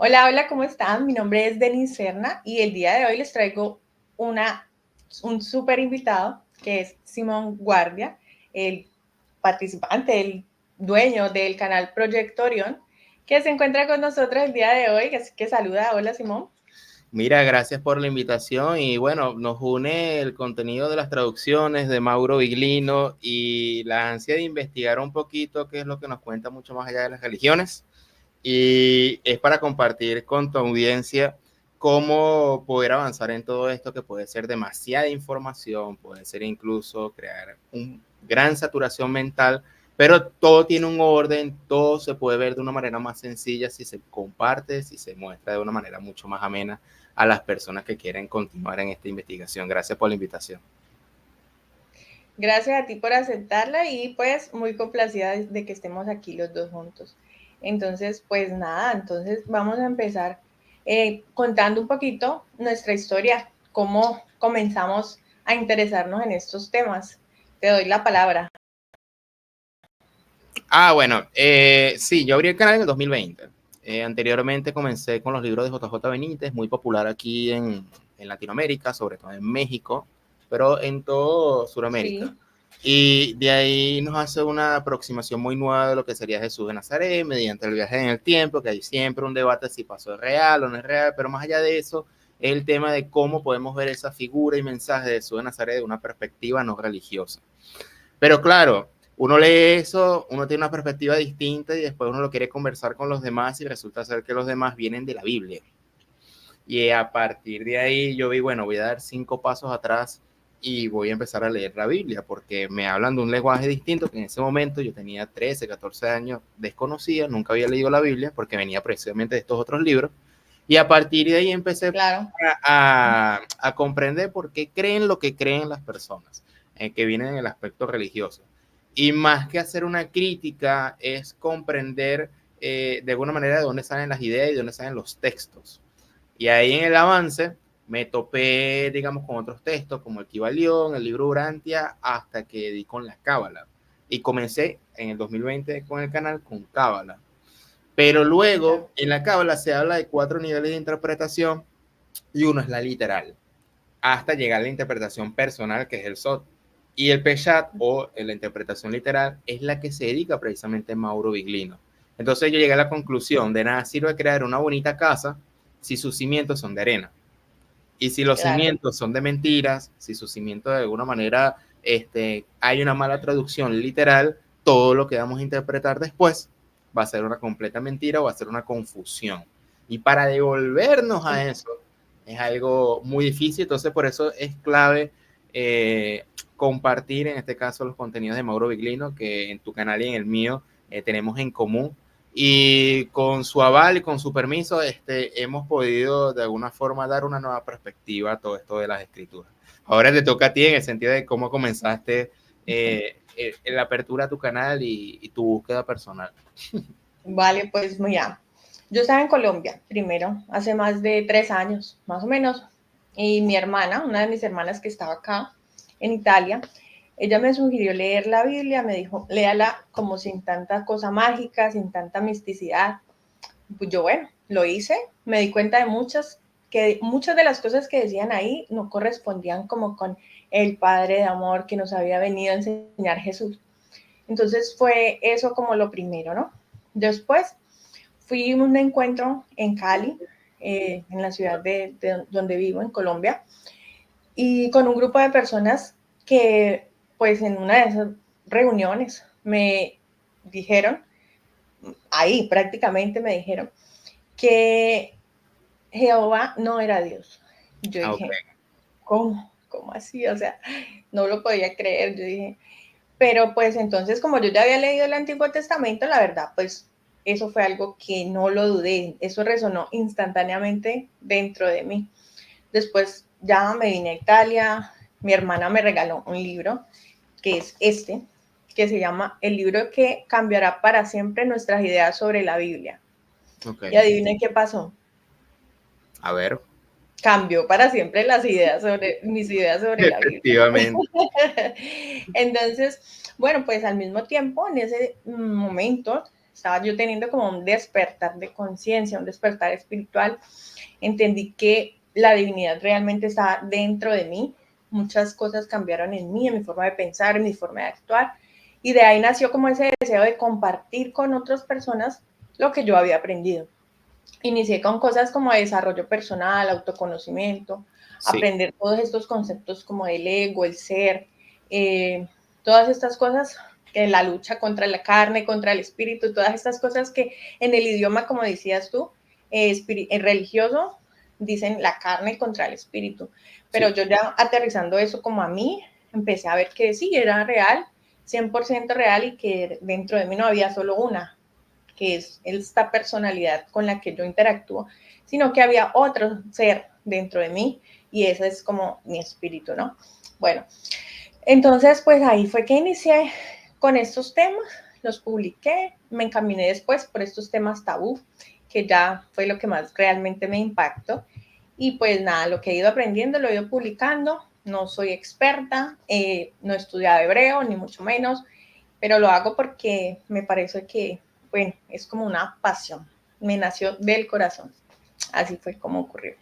Hola, hola, ¿cómo están? Mi nombre es Denise Serna y el día de hoy les traigo un súper invitado que es Simón Guardia, el participante, el dueño del canal Proyecto Orión, que se encuentra con nosotros el día de hoy. Así que saluda. Hola, Simón. Mira, gracias por la invitación y bueno, nos une el contenido de las traducciones de Mauro Viglino y la ansia de investigar un poquito qué es lo que nos cuenta mucho más allá de las religiones y es para compartir con tu audiencia cómo poder avanzar en todo esto que puede ser demasiada información, puede ser incluso crear una gran saturación mental, pero todo tiene un orden, todo se puede ver de una manera más sencilla si se comparte, si se muestra de una manera mucho más amena a las personas que quieren continuar en esta investigación. Gracias por la invitación. Gracias a ti por aceptarla y pues muy complacida de que estemos aquí los dos juntos. Entonces, pues nada, entonces vamos a empezar contando un poquito nuestra historia, cómo comenzamos a interesarnos en estos temas. Te doy la palabra. Bueno, sí, yo abrí el canal en el 2020. Anteriormente comencé con los libros de JJ Benítez, muy popular aquí en Latinoamérica, sobre todo en México, pero en todo Sudamérica. Sí, Y de ahí nos hace una aproximación muy nueva de lo que sería Jesús de Nazaret, mediante el viaje en el tiempo, que hay siempre un debate si pasó real o no es real, pero más allá de eso, es el tema de cómo podemos ver esa figura y mensaje de Jesús de Nazaret de una perspectiva no religiosa. Pero claro, uno lee eso, uno tiene una perspectiva distinta y después uno lo quiere conversar con los demás y resulta ser que los demás vienen de la Biblia. Y a partir de ahí yo vi, bueno, voy a dar 5 pasos atrás y voy a empezar a leer la Biblia porque me hablan de un lenguaje distinto que en ese momento yo tenía 13, 14 años, desconocía, nunca había leído la Biblia porque venía precisamente de estos otros libros. Y a partir de ahí empecé claro. a comprender por qué creen lo que creen las personas, que vienen en el aspecto religioso. Y más que hacer una crítica, es comprender de alguna manera de dónde salen las ideas y de dónde salen los textos. Y ahí en el avance me topé, digamos, con otros textos como el Kibalión, el libro Urantia, hasta que di con la Cábala. Y comencé en el 2020 con el canal con Cábala. Pero luego Ya. en la Cábala se habla de 4 niveles de interpretación y uno es la literal, hasta llegar a la interpretación personal, que es el Sot. Y el Peshat, o la interpretación literal, es la que se dedica precisamente a Mauro Viglino. Entonces yo llegué a la conclusión, de nada sirve crear una bonita casa si sus cimientos son de arena. Y si los Claro. cimientos son de mentiras, si sus cimientos de alguna manera hay una mala traducción literal, todo lo que vamos a interpretar después va a ser una completa mentira o va a ser una confusión. Y para devolvernos a Sí. eso es algo muy difícil, entonces por eso es clave compartir en este caso los contenidos de Mauro Viglino, que en tu canal y en el mío tenemos en común, y con su aval y con su permiso hemos podido de alguna forma dar una nueva perspectiva a todo esto de las escrituras. Ahora te toca a ti en el sentido de cómo comenzaste la apertura a tu canal y tu búsqueda personal. Vale, pues mira, yo estaba en Colombia primero, hace más de 3 años, más o menos, y mi hermana, una de mis hermanas que estaba acá en Italia, ella me sugirió leer la Biblia, me dijo, léala como sin tanta cosa mágica, sin tanta misticidad. Pues yo, bueno, lo hice, me di cuenta de que muchas de las cosas que decían ahí no correspondían como con el Padre de amor que nos había venido a enseñar Jesús. Entonces fue eso como lo primero, ¿no? Después fui a un encuentro en Cali, en la ciudad de donde vivo, en Colombia, y con un grupo de personas que, pues en una de esas reuniones me dijeron, ahí prácticamente me dijeron, que Jehová no era Dios. Yo dije, Okay. ¿cómo? ¿Cómo así? O sea, no lo podía creer. Yo dije, pero pues entonces, como yo ya había leído el Antiguo Testamento, la verdad, pues eso fue algo que no lo dudé, eso resonó instantáneamente dentro de mí. Después ya me vine a Italia, mi hermana me regaló un libro, que es este, que se llama El libro que cambiará para siempre nuestras ideas sobre la Biblia. Y Okay. adivinen qué pasó. A ver. Cambió para siempre mis ideas sobre la Biblia. Efectivamente. Entonces, bueno, pues al mismo tiempo, en ese momento, estaba yo teniendo como un despertar de conciencia, un despertar espiritual. Entendí que la divinidad realmente estaba dentro de mí. Muchas cosas cambiaron en mí, en mi forma de pensar, en mi forma de actuar. Y de ahí nació como ese deseo de compartir con otras personas lo que yo había aprendido. Inicié con cosas como desarrollo personal, autoconocimiento, Sí. aprender todos estos conceptos como el ego, el ser, todas estas cosas, la lucha contra la carne, contra el espíritu, todas estas cosas que en el idioma, como decías tú, religioso, dicen la carne contra el espíritu. Pero Sí. yo ya aterrizando eso como a mí, empecé a ver que sí, era real, 100% real y que dentro de mí no había solo una, que es esta personalidad con la que yo interactúo, sino que había otro ser dentro de mí y ese es como mi espíritu, ¿no? Bueno, entonces pues ahí fue que inicié con estos temas, los publiqué, me encaminé después por estos temas tabú, que ya fue lo que más realmente me impactó. Y pues nada, lo que he ido aprendiendo lo he ido publicando, no soy experta, no he estudiado hebreo, ni mucho menos, pero lo hago porque me parece que, bueno, es como una pasión, me nació del corazón, así fue como ocurrió.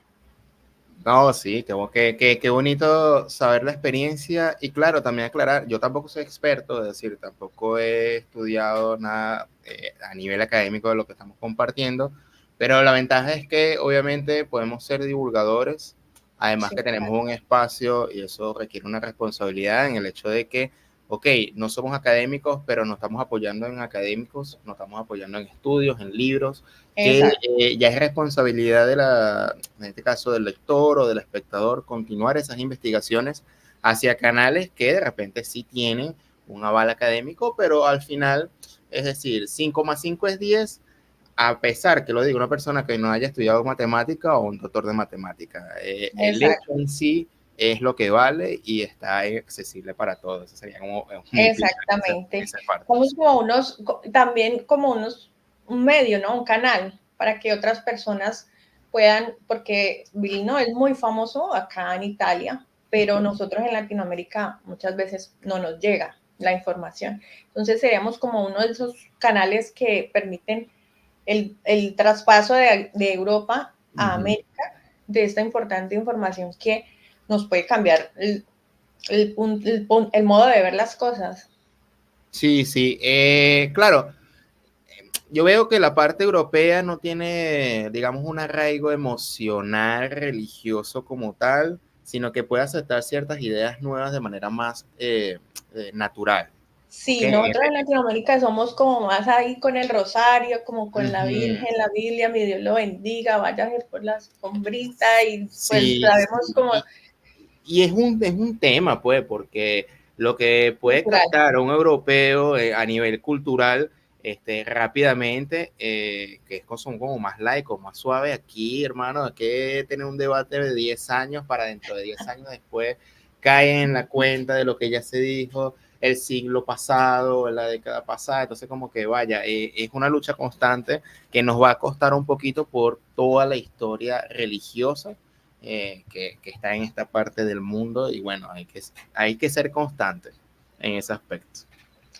No, sí, qué bonito saber la experiencia y claro, también aclarar, yo tampoco soy experto, es decir, tampoco he estudiado nada a nivel académico de lo que estamos compartiendo, pero la ventaja es que obviamente podemos ser divulgadores, además Sí, que tenemos claro. un espacio y eso requiere una responsabilidad en el hecho de que, ok, no somos académicos, pero nos estamos apoyando en académicos, nos estamos apoyando en estudios, en libros, que Exacto. ya es responsabilidad de en este caso del lector o del espectador, continuar esas investigaciones hacia canales que de repente sí tienen un aval académico, pero al final, es decir, 5 más 5 es 10, a pesar que lo diga una persona que no haya estudiado matemática o un doctor de matemática. El hecho Exacto. en sí es lo que vale y está accesible para todos. Eso sería como mi opinión en Exactamente. esa parte. Somos como unos, también como unos, un medio, ¿no? Un canal para que otras personas puedan, porque Vino es muy famoso acá en Italia, pero nosotros en Latinoamérica muchas veces no nos llega la información. Entonces seríamos como uno de esos canales que permiten el traspaso de Europa a Ujú. América de esta importante información que nos puede cambiar el modo de ver las cosas. Sí, sí, claro, yo veo que la parte europea no tiene, digamos, un arraigo emocional, religioso como tal, sino que puede aceptar ciertas ideas nuevas de manera más natural. ¿Ok? Sí, nosotros en Latinoamérica somos como más ahí con el rosario, como con la Ujú. Virgen, la Biblia, mi Dios lo bendiga, váyase por la sombrita y pues Sí, sabemos como sí. Y es un tema, pues, porque lo que puede cultural. captar a un europeo a nivel cultural rápidamente, que son como más laicos, más suaves, aquí, hermano, hay que tener un debate de 10 años para dentro de 10 años después caen en la cuenta de lo que ya se dijo el siglo pasado, la década pasada, entonces como que vaya, es una lucha constante que nos va a costar un poquito por toda la historia religiosa que está en esta parte del mundo y bueno, hay que ser constantes en ese aspecto.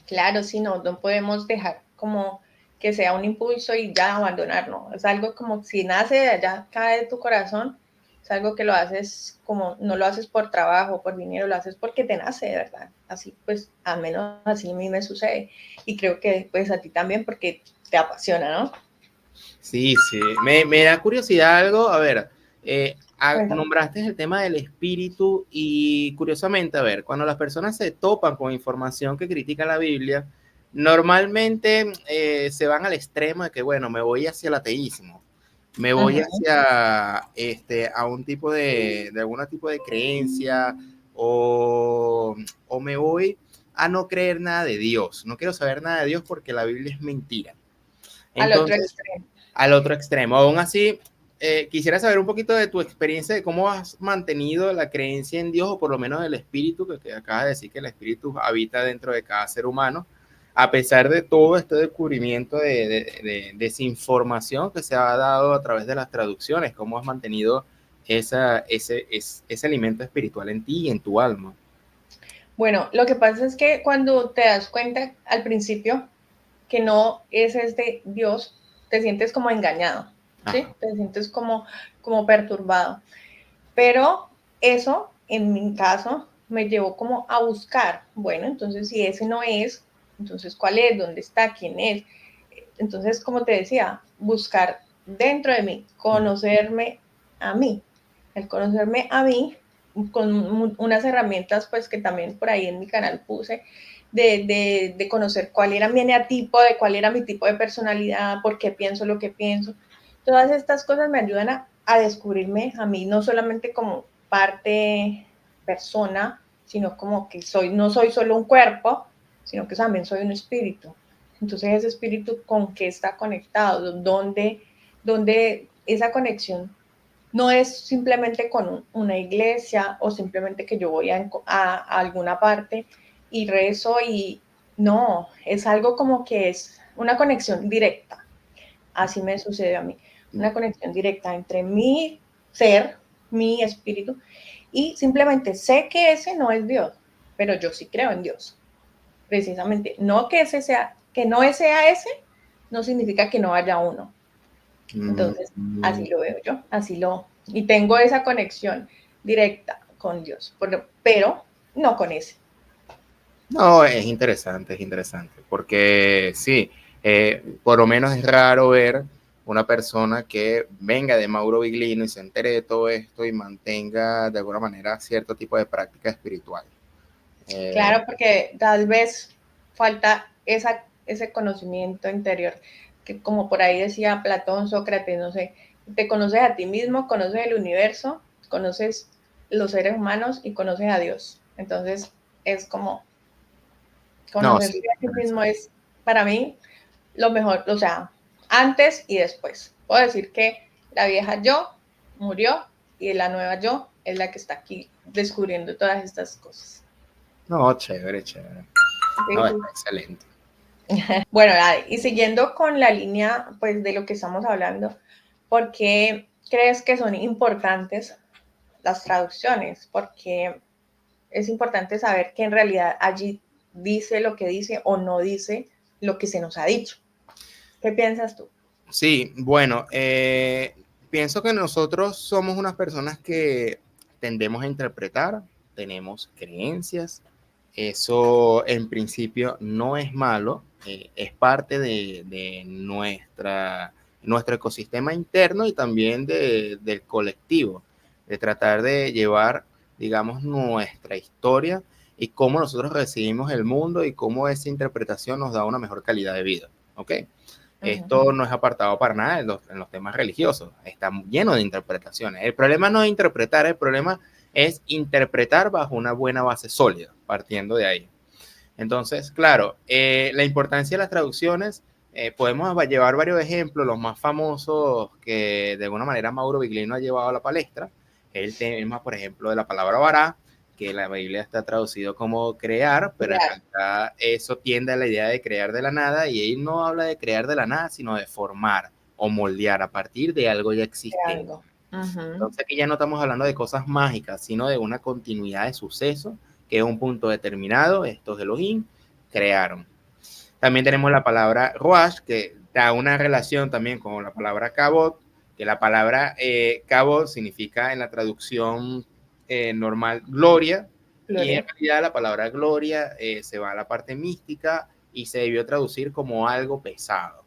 Claro, sí, no, no podemos dejar como que sea un impulso y ya abandonarlo. Es algo como si nace de allá, cae de tu corazón, es algo que lo haces como, no lo haces por trabajo, por dinero, lo haces porque te nace de verdad. Así pues, al menos así a mí me sucede. Y creo que pues a ti también porque te apasiona, ¿no? Sí, sí, me da curiosidad algo, a ver, Cuéntame. nombraste el tema del espíritu y curiosamente, a ver, cuando las personas se topan con información que critica la Biblia, normalmente se van al extremo de que, bueno, me voy hacia el ateísmo, me voy Ujú. hacia a un tipo de algún tipo de creencia o me voy a no creer nada de Dios, no quiero saber nada de Dios porque la Biblia es mentira. Al otro Entonces, extremo. al otro extremo. Aún así, quisiera saber un poquito de tu experiencia, de cómo has mantenido la creencia en Dios, o por lo menos el espíritu, que acabas de decir que el espíritu habita dentro de cada ser humano, a pesar de todo este descubrimiento de desinformación que se ha dado a través de las traducciones, cómo has mantenido ese alimento espiritual en ti y en tu alma. Bueno, lo que pasa es que cuando te das cuenta al principio que no es este Dios, te sientes como engañado, ¿sí? Ajá. Te sientes como perturbado. Pero eso, en mi caso, me llevó como a buscar, bueno, entonces si ese no es, entonces ¿cuál es? ¿Dónde está? ¿Quién es? Entonces, como te decía, buscar dentro de mí, conocerme a mí. El conocerme a mí con unas herramientas pues que también por ahí en mi canal puse de conocer cuál era mi eneatipo, de cuál era mi tipo de personalidad, por qué pienso lo que pienso. Todas estas cosas me ayudan a descubrirme a mí, no solamente como parte persona, sino como que no soy solo un cuerpo, sino que también soy un espíritu. Entonces ese espíritu con qué está conectado, dónde esa conexión no es simplemente con una iglesia o simplemente que yo voy a alguna parte y rezo y no, es algo como que es una conexión directa. Así me sucede a mí, una conexión directa entre mi ser, mi espíritu, y simplemente sé que ese no es Dios, pero yo sí creo en Dios. Precisamente, no que ese sea, que no sea ese, no significa que no haya uno. Entonces, así lo veo yo, y tengo esa conexión directa con Dios, pero no con ese. No, es interesante, porque sí, por lo menos es raro ver una persona que venga de Mauro Viglino y se entere de todo esto y mantenga de alguna manera cierto tipo de práctica espiritual. Claro, porque tal vez falta ese conocimiento interior, que como por ahí decía Platón, Sócrates, no sé, te conoces a ti mismo, conoces el universo, conoces los seres humanos y conoces a Dios. Entonces, es como No, sí, conocerse a sí mismo es para mí lo mejor, o sea, antes y después. Puedo decir que la vieja yo murió y la nueva yo es la que está aquí descubriendo todas estas cosas. no, chévere, chévere. Sí, No, sí. está excelente. Bueno, y siguiendo con la línea pues de lo que estamos hablando, ¿por qué crees que son importantes las traducciones? Porque es importante saber que en realidad allí dice lo que dice o no dice lo que se nos ha dicho. ¿Qué piensas tú? Sí, bueno, pienso que nosotros somos unas personas que tendemos a interpretar, tenemos creencias, eso en principio no es malo, es parte de nuestro ecosistema interno y también del colectivo, de tratar de llevar, digamos, nuestra historia y cómo nosotros recibimos el mundo y cómo esa interpretación nos da una mejor calidad de vida, ¿ok? Ujú. Esto no es apartado para nada en los temas religiosos, está lleno de interpretaciones. El problema no es interpretar, el problema es interpretar bajo una buena base sólida, partiendo de ahí. Entonces, claro, la importancia de las traducciones, podemos llevar varios ejemplos, los más famosos que de alguna manera Mauro Viglino ha llevado a la palestra, el tema, por ejemplo, de la palabra vará, que la Biblia está traducido como crear, pero en Claro, realidad eso tiende a la idea de crear de la nada y él no habla de crear de la nada, sino de formar o moldear a partir de algo ya de existente. algo. Ujú. Entonces aquí ya no estamos hablando de cosas mágicas, sino de una continuidad de sucesos, que es un punto determinado, estos Elohim crearon. También tenemos la palabra Roash, que da una relación también con la palabra Kabot, que la palabra Kabot significa en la traducción normal gloria, y en Gloria. realidad la palabra gloria se va a la parte mística y se debió traducir como algo pesado.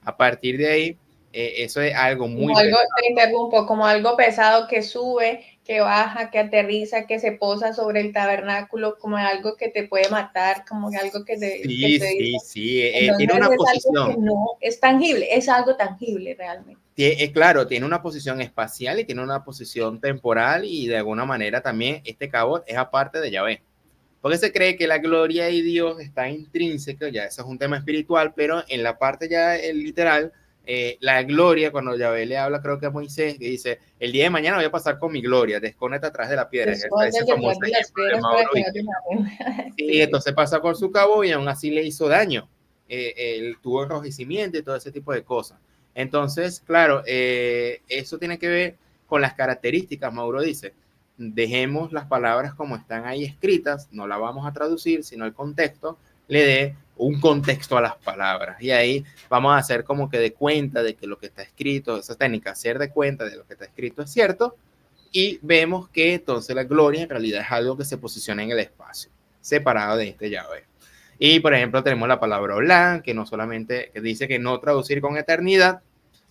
A partir de ahí, eso es algo muy Como algo, pesado. te interrumpo, como algo pesado que sube, que baja, que aterriza, que se posa sobre el tabernáculo, como algo que te puede matar, como algo que Sí, te dice. sí, sí, tiene Entonces una es algo que posición, no es tangible, es algo tangible realmente. claro, tiene una posición espacial y tiene una posición temporal y de alguna manera también este cabo es aparte de Yahvé. Porque se cree que la gloria y Dios está intrínseca, ya eso es un tema espiritual, pero en la parte ya literal, la gloria, cuando Yahvé le habla, creo que a Moisés, que dice, el día de mañana voy a pasar con mi gloria, descónete atrás de la piedra. Ese Escondes famoso detrás de las ejemplo de piedras Mauro para que no te Viglino. maten. Sí, Sí, sí. entonces pasa con su cabo y aún así le hizo daño. Él tuvo enrojecimiento y todo ese tipo de cosas. Entonces, claro, eso tiene que ver con las características, Mauro dice. Dejemos las palabras como están ahí escritas, no las vamos a traducir, sino el contexto le dé un contexto a las palabras. Y ahí vamos a hacer como que de cuenta de que lo que está escrito, esa técnica, hacer de cuenta de lo que está escrito es cierto, y vemos que entonces la gloria en realidad es algo que se posiciona en el espacio, separado de este llave. Y por ejemplo tenemos la palabra Olam, que no solamente que dice que no traducir con eternidad,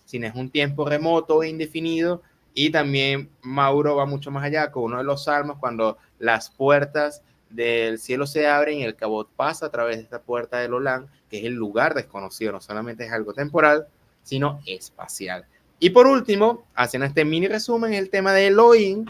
sino es un tiempo remoto e indefinido. Y también Mauro va mucho más allá con uno de los salmos, cuando las puertas del cielo se abren y el cabot pasa a través de esta puerta del Olam, que es el lugar desconocido, no solamente es algo temporal, sino espacial. Y por último, haciendo este mini resumen, el tema de Elohim,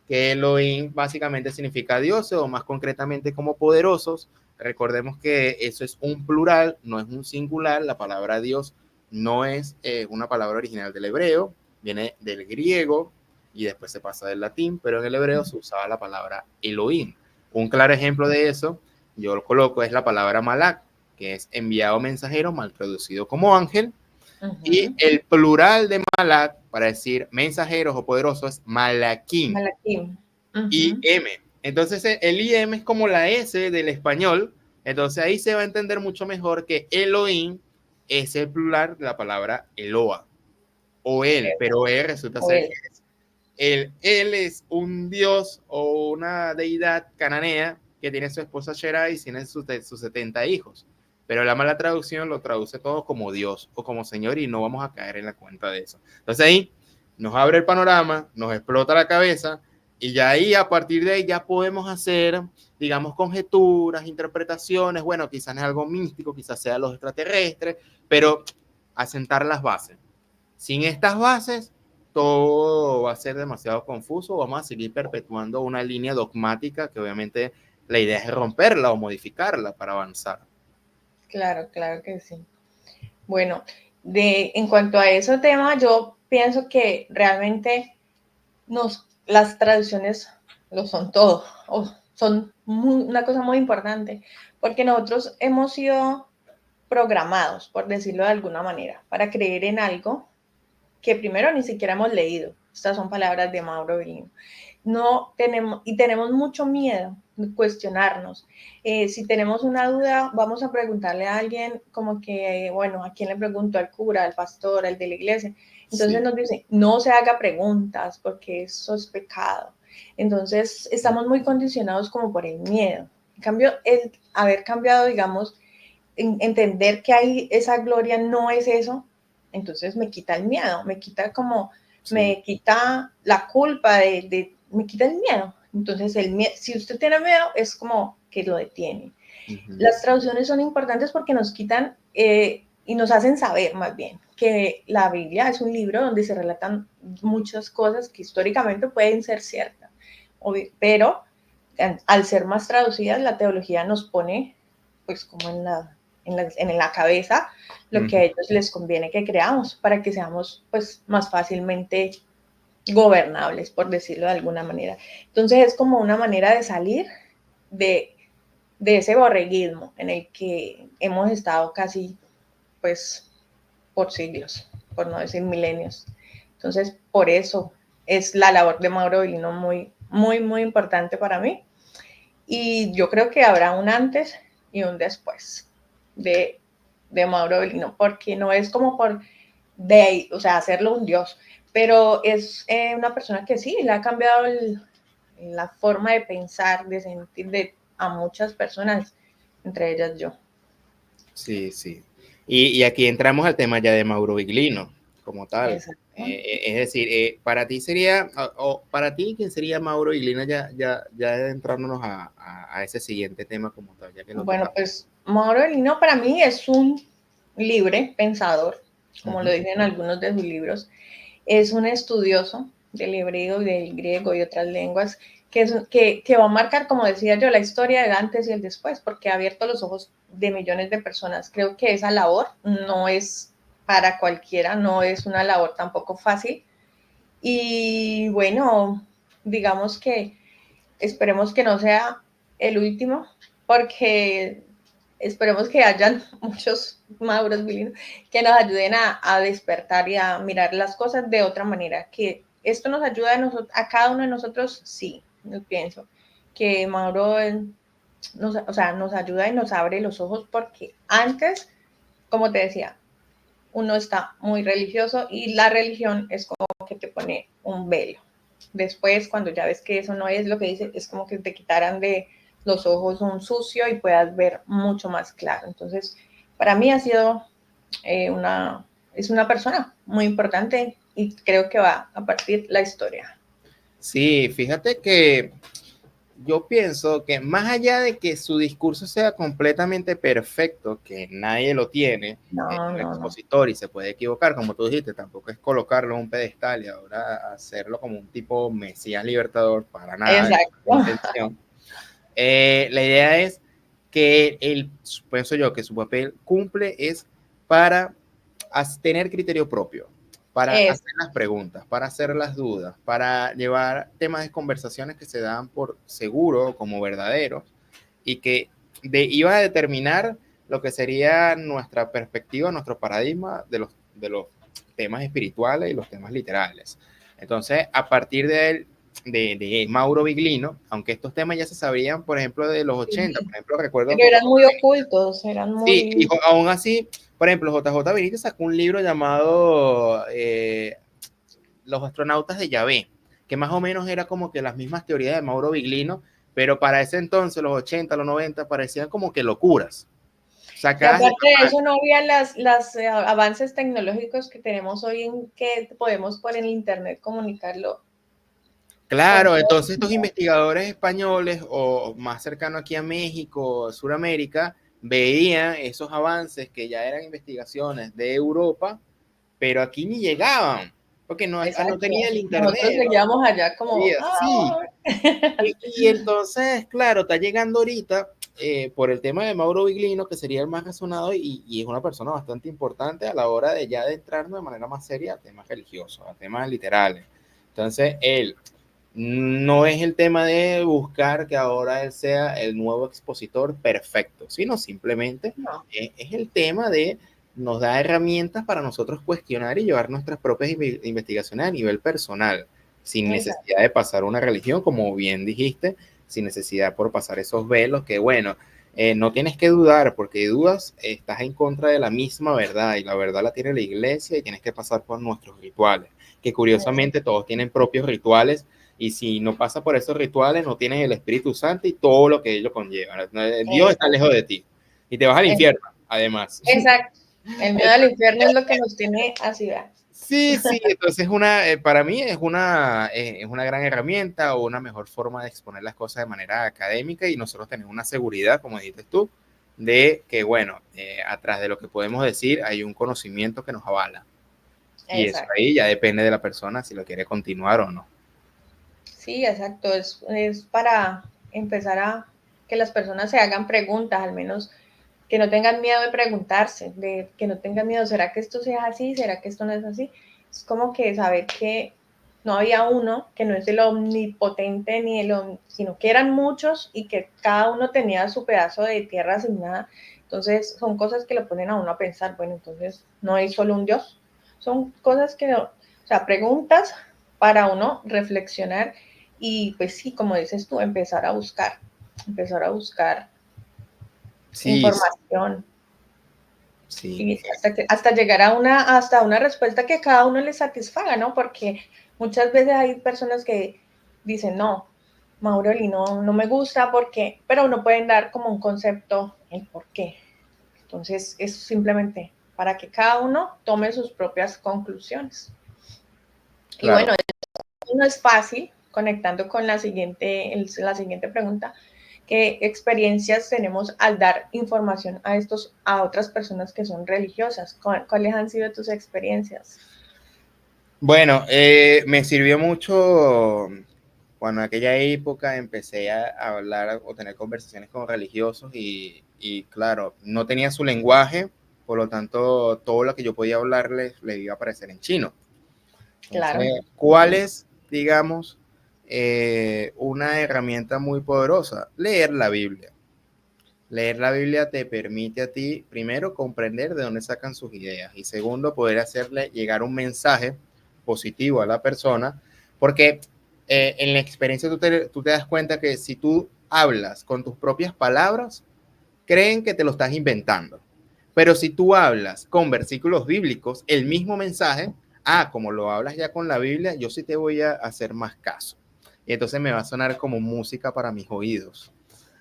que Elohim básicamente significa dioses, o más concretamente como poderosos. Recordemos que eso es un plural, no es un singular. La palabra Dios no es una palabra original del hebreo, viene del griego y después se pasa del latín, pero en el hebreo se usaba la palabra Elohim. Un claro ejemplo de eso, yo lo coloco, es la palabra malak, que es enviado mensajero, mal traducido como ángel, y el plural de malak, para decir mensajeros o poderosos, es malakim, Malaquim. IM. Entonces el IM es como la S del español, entonces ahí se va a entender mucho mejor que Elohim es el plural de la palabra Eloa, o él, pero él resulta O ser él. que él es un dios o una deidad cananea que tiene su esposa Sherai y tiene sus 70 hijos. Pero la mala traducción lo traduce todo como Dios o como Señor, y no vamos a caer en la cuenta de eso. Entonces ahí nos abre el panorama, nos explota la cabeza, y ya ahí, a partir de ahí, ya podemos hacer, digamos, conjeturas, interpretaciones. Bueno, quizás no es algo místico, quizás sea los extraterrestres, pero asentar las bases. Sin estas bases, todo va a ser demasiado confuso. Vamos a seguir perpetuando una línea dogmática que obviamente la idea es romperla o modificarla para avanzar. Claro, claro que sí. Bueno, en cuanto a ese tema, yo pienso que realmente las traducciones lo son todo, son una cosa muy importante, porque nosotros hemos sido programados, por decirlo de alguna manera, para creer en algo que primero ni siquiera hemos leído. Estas son palabras de Mauro Belino. No tenemos, y tenemos mucho miedo de cuestionarnos. Si tenemos una duda, vamos a preguntarle a alguien como que, bueno, ¿a quién le pregunto? Al cura, al pastor, al de la iglesia. Entonces Sí. nos dice, no se haga preguntas porque eso es pecado. Entonces estamos muy condicionados como por el miedo. En cambio, el haber cambiado, digamos, entender que hay esa gloria no es eso, entonces me quita el miedo, me quita como, Sí. me quita la culpa me quita el miedo. Entonces, si usted tiene miedo, es como que lo detiene. Las traducciones son importantes porque nos quitan y nos hacen saber más bien que la Biblia es un libro donde se relatan muchas cosas que históricamente pueden ser ciertas, pero al ser más traducidas, la teología nos pone pues como en la cabeza lo que a ellos les conviene que creamos para que seamos pues más fácilmente gobernables, por decirlo de alguna manera. Entonces es como una manera de salir de, de ese borreguismo en el que hemos estado casi pues por siglos, por no decir milenios. Entonces por eso es la labor de Mauro Belino muy, muy, muy importante para mí. Y yo creo que habrá un antes y un después de, de Mauro Belino, porque no es como o sea, hacerlo un dios, pero es una persona que sí, le ha cambiado la forma de pensar, de sentir a muchas personas, entre ellas yo. Sí, sí. Y aquí entramos al tema ya de Mauro Viglino, como tal. Exacto. Es decir, para ti sería, o para ti, ¿quién sería Mauro Viglino? Ya entrándonos a ese siguiente tema como tal, ya que lo Bueno, tocamos. pues Mauro Belino para mí es un libre pensador, como lo dicen algunos de sus libros. Es un estudioso del hebreo y del griego y otras lenguas que va a marcar, como decía yo, la historia del antes y el después, porque ha abierto los ojos de millones de personas. Creo que esa labor no es para cualquiera, no es una labor tampoco fácil. Y bueno, digamos que esperemos que no sea el último, porque esperemos que hayan muchos Mauros Vilino que nos ayuden a despertar y a mirar las cosas de otra manera. Que esto nos ayuda a cada uno de nosotros, sí, yo pienso que Mauro o sea, nos ayuda y nos abre los ojos porque antes, como te decía, uno está muy religioso y la religión es como que te pone un velo. Después, cuando ya ves que eso no es lo que dice, es como que te quitaran de los ojos un sucio y puedas ver mucho más claro. Entonces, para mí ha sido es una persona muy importante y creo que va a partir la historia. Sí, fíjate que yo pienso que más allá de que su discurso sea completamente perfecto, que nadie lo tiene, es No, un no, no. expositor y se puede equivocar, como tú dijiste, tampoco es colocarlo en un pedestal y ahora hacerlo como un tipo mesías libertador, para nada, esa es Exacto. la intención. La idea es que él, pienso yo, que su papel cumple es para tener criterio propio, para Es, hacer las preguntas, para hacer las dudas, para llevar temas de conversaciones que se dan por seguro como verdaderos y que iba a determinar lo que sería nuestra perspectiva, nuestro paradigma de los temas espirituales y los temas literales. Entonces, a partir de él, de Mauro Biglino, aunque estos temas ya se sabían, por ejemplo, de los 80, por ejemplo, recuerdo pero J. eran muy ocultos, eran Sí, y muy... aún así, por ejemplo, JJ Benítez sacó un libro llamado Los astronautas de Yahvé, que más o menos era como que las mismas teorías de Mauro Biglino, pero para ese entonces, los 80, los 90, parecían como que locuras, Y sacadas de aparte de la eso, no había las avances tecnológicos que tenemos hoy en que podemos por el Internet comunicarlo con Claro, todo. entonces estos investigadores españoles o más cercano aquí a México, Suramérica, veían esos avances que ya eran investigaciones de Europa, pero aquí ni llegaban, porque no Exacto. tenía el Nosotros internet, seguíamos allá no como, había, sí. Y entonces, claro, está llegando ahorita por el tema de Mauro Biglino, que sería el más razonado y es una persona bastante importante a la hora de ya adentrarnos de manera más seria a temas religiosos, a temas literales. Entonces, él no es el tema de buscar que ahora él sea el nuevo expositor perfecto, sino simplemente no, es el tema de nos da herramientas para nosotros cuestionar y llevar nuestras propias investigaciones a nivel personal, sin exacto. necesidad de pasar una religión, como bien dijiste, sin necesidad por pasar esos velos, que bueno, no tienes que dudar, porque dudas, estás en contra de la misma verdad, y la verdad la tiene la iglesia y tienes que pasar por nuestros rituales, que curiosamente todos tienen propios rituales y si no pasa por esos rituales, no tienes el Espíritu Santo y todo lo que ello conlleva. Dios está Exacto. lejos de ti y te vas al infierno, además. Exacto. El miedo al infierno es lo que nos tiene así, ¿verdad? Sí, sí, entonces para mí es una gran herramienta o una mejor forma de exponer las cosas de manera académica y nosotros tenemos una seguridad, como dijiste tú, de que, bueno, atrás de lo que podemos decir hay un conocimiento que nos avala. Y eso Exacto. ahí ya depende de la persona si lo quiere continuar o no. Sí, exacto. Es para empezar a que las personas se hagan preguntas, al menos que no tengan miedo de preguntarse, de que no tengan miedo, ¿será que esto sea así? ¿Será que esto no es así? Es como que saber que no había uno, que no es el omnipotente ni sino que eran muchos y que cada uno tenía su pedazo de tierra asignada. Entonces son cosas que lo ponen a uno a pensar, bueno, entonces no hay solo un Dios. Son cosas que, o sea, preguntas para uno reflexionar y pues sí, como dices tú, empezar a buscar Sí, información sí. y hasta llegar a hasta una respuesta que cada uno le satisfaga, ¿no? Porque muchas veces hay personas que dicen, no, Maureli, no me gusta porque, pero no pueden dar como un concepto, el por qué. Entonces, es simplemente para que cada uno tome sus propias conclusiones. Y Claro. bueno, no es fácil, conectando con la siguiente pregunta, ¿qué experiencias tenemos al dar información a otras personas que son religiosas? ¿Cuáles han sido tus experiencias? Bueno, me sirvió mucho cuando en aquella época empecé a hablar o tener conversaciones con religiosos y claro, no tenía su lenguaje, por lo tanto, todo lo que yo podía hablarles le iba a aparecer en chino. Claro, Entonces, ¿cuál es, digamos, una herramienta muy poderosa? Leer la Biblia. Leer la Biblia te permite a ti, primero, comprender de dónde sacan sus ideas y segundo, poder hacerle llegar un mensaje positivo a la persona, porque en la experiencia tú te das cuenta que si tú hablas con tus propias palabras, creen que te lo estás inventando. Pero si tú hablas con versículos bíblicos, el mismo mensaje, como lo hablas ya con la Biblia, yo sí te voy a hacer más caso. Y entonces me va a sonar como música para mis oídos.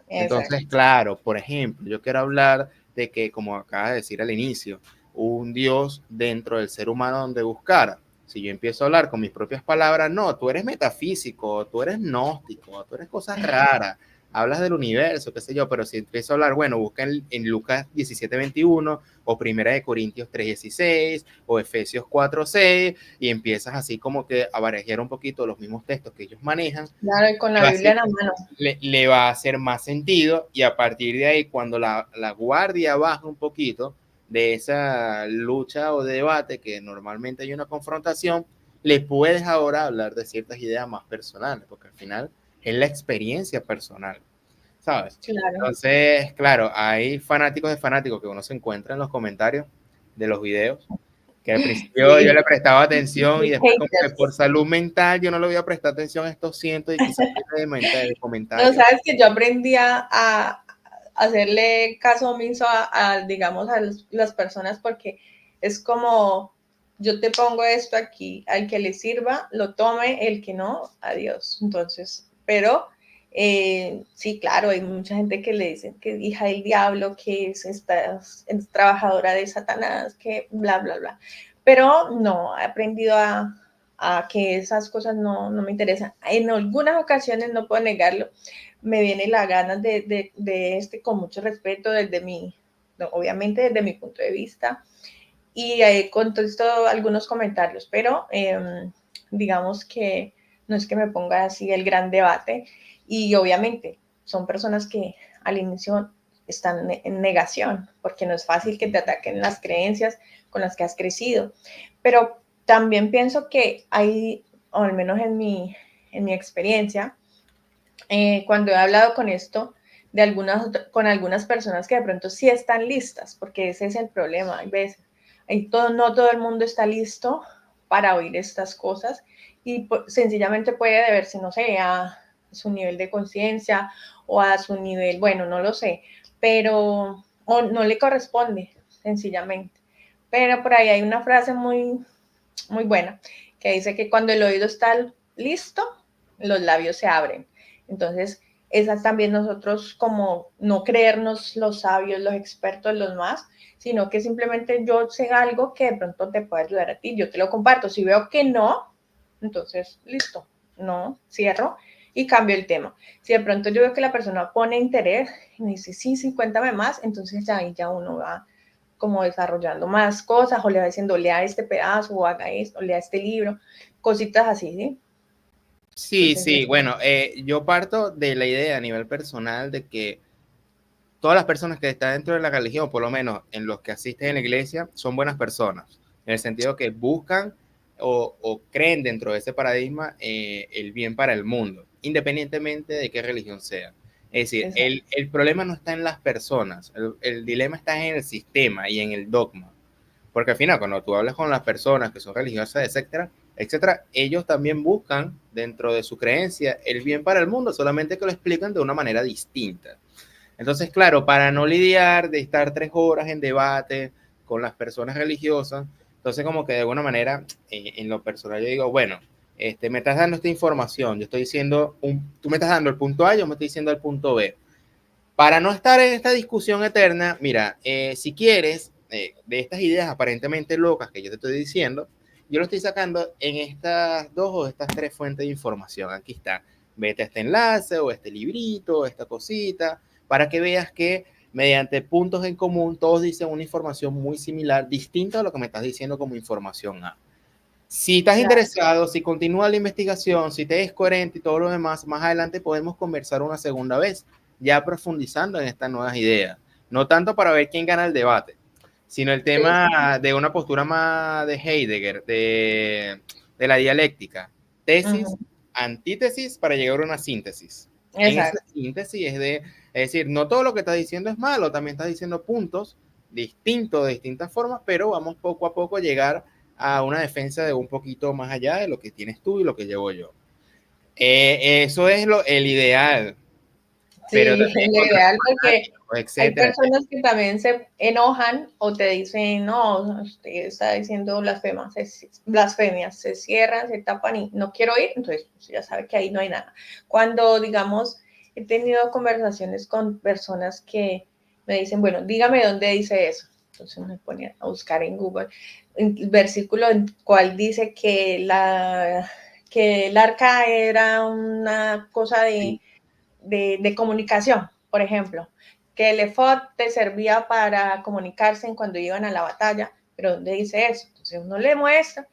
Entonces, Exacto. claro, por ejemplo, yo quiero hablar de que, como acabas de decir al inicio, un Dios dentro del ser humano donde buscar. Si yo empiezo a hablar con mis propias palabras, no, tú eres metafísico, tú eres gnóstico, tú eres cosas raras, hablas del universo, qué sé yo, pero si empiezo a hablar, bueno, busca en Lucas 17:21 o Primera de Corintios 3:16 o Efesios 4:6 y empiezas así como que a barajear un poquito los mismos textos que ellos manejan, Claro, y con la Biblia en la mano. le va a hacer más sentido y a partir de ahí, cuando la guardia baja un poquito de esa lucha o debate que normalmente hay una confrontación, le puedes ahora hablar de ciertas ideas más personales, porque al final es la experiencia personal, ¿sabes? Claro. Entonces, claro, hay fanáticos de fanáticos que uno se encuentra en los comentarios de los videos que al principio yo Sí. le prestaba atención y después como que por Haters. salud mental yo no le voy a prestar atención a estos cientos y quizás de No, comentarios. sabes que yo aprendí a hacerle caso omiso digamos, las personas porque es como, yo te pongo esto aquí, al que le sirva, lo tome, el que no, adiós. Entonces, pero sí, claro, hay mucha gente que le dicen que es hija del diablo, que es trabajadora de Satanás, que bla, bla, bla. Pero no, he aprendido a que esas cosas no me interesan. En algunas ocasiones, no puedo negarlo, me viene la gana con mucho respeto desde obviamente desde mi punto de vista, y contesto algunos comentarios, pero digamos que no es que me ponga así el gran debate, y obviamente son personas que al inicio están en negación, porque no es fácil que te ataquen las creencias con las que has crecido, pero también pienso que hay, o al menos en mi experiencia, cuando he hablado con esto, con algunas personas que de pronto sí están listas, porque ese es el problema, hay veces, no todo el mundo está listo para oír estas cosas y sencillamente puede deberse, no sé, a su nivel de conciencia o a su nivel, bueno, no lo sé, pero o no le corresponde, sencillamente. Pero por ahí hay una frase muy buena que dice que cuando el oído está listo, los labios se abren. Entonces, esas también nosotros como no creernos los sabios, los expertos, los más, sino que simplemente yo sé algo que de pronto te puede ayudar a ti, yo te lo comparto. Si veo que no, entonces listo, no, cierro y cambio el tema. Si de pronto yo veo que la persona pone interés y me dice, sí, sí, cuéntame más, entonces ahí ya uno va como desarrollando más cosas o le va diciendo, lea este pedazo o haga esto, lea este libro, cositas así, ¿sí? Sí, Entonces, sí, bueno, yo parto de la idea a nivel personal de que todas las personas que están dentro de la religión, por lo menos en los que asisten a la iglesia, son buenas personas, en el sentido que buscan o creen dentro de ese paradigma el bien para el mundo, independientemente de qué religión sea. Es decir, el problema no está en las personas, el dilema está en el sistema y en el dogma. Porque al final, cuando tú hablas con las personas que son religiosas, etcétera, etcétera, ellos también buscan dentro de su creencia el bien para el mundo, solamente que lo explican de una manera distinta. Entonces, claro, para no lidiar de estar 3 horas en debate con las personas religiosas, entonces como que de alguna manera, en lo personal yo digo, bueno, me estás dando esta información, yo estoy diciendo, tú me estás dando el punto A, yo me estoy diciendo el punto B. Para no estar en esta discusión eterna, mira, si quieres, de estas ideas aparentemente locas que yo te estoy diciendo, yo lo estoy sacando en estas 2 o estas 3 fuentes de información. Aquí está, vete a este enlace o este librito, o esta cosita, para que veas que mediante puntos en común todos dicen una información muy similar, distinta a lo que me estás diciendo como información A. Si estás claro, interesado, si continúa la investigación, si te es coherente y todo lo demás, más adelante podemos conversar una segunda vez, ya profundizando en estas nuevas ideas. No tanto para ver quién gana el debate, sino el sí, tema de una postura más de Heidegger, de la dialéctica. Tesis, uh-huh, antítesis para llegar a una síntesis. En esa exacto, síntesis es decir, no todo lo que estás diciendo es malo, también estás diciendo puntos distintos de distintas formas, pero vamos poco a poco a llegar a una defensa de un poquito más allá de lo que tienes tú y lo que llevo yo. Eso es el ideal. pero Sí, también lo contra los ideal porque fanáticos, hay etcétera, etcétera. personas que también se enojan o te dicen, no, usted está diciendo blasfemias, se cierran, se tapan y no quiero ir, entonces pues, ya sabe que ahí no hay nada. Cuando, digamos, he tenido conversaciones con personas que me dicen, bueno, dígame dónde dice eso. Entonces me ponía a buscar en Google el versículo en cual dice que el arca era una cosa Sí. de comunicación, por ejemplo, que el efod te servía para comunicarse en cuando iban a la batalla, pero ¿dónde dice eso? Entonces uno le muestra,